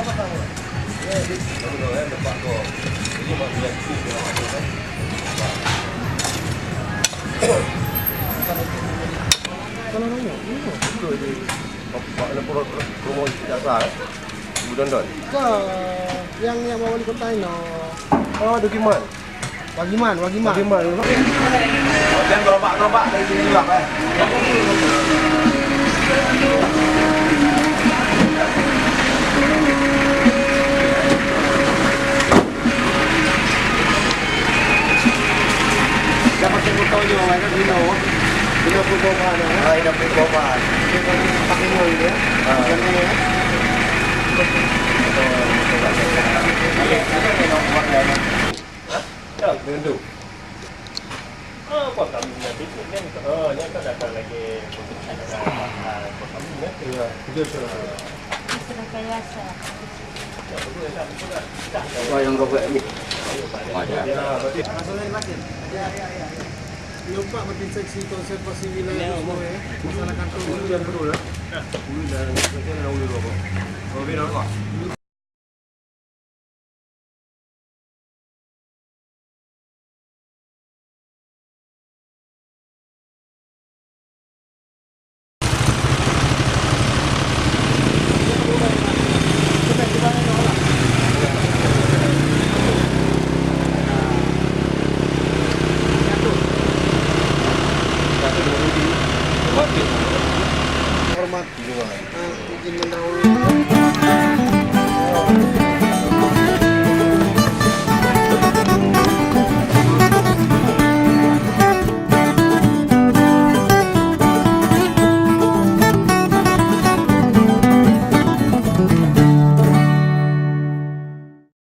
Kalau nanya, ini betul dia. Bapak ada promo jasa Budon. Yang wali kota ini. Oh, Dukiman. Wagiman. Dan gerobak dari sini juga, Pak. Dapat fotonya, kan Dino Purboman. Dino Purboman. Pakai mobil ya. Yang ini ya. Ya, tentu. Kota Minyak itu kan ni kan datang lagi kota Minyak. Ya, betul. Masyarakat biasa. Yang robek ni. Lupa menginspeksi konservasi wilayah semua ya. Masyarakat itu yang perlu lah. Dulu dah kita nak ulu apa. Oh, benar tak?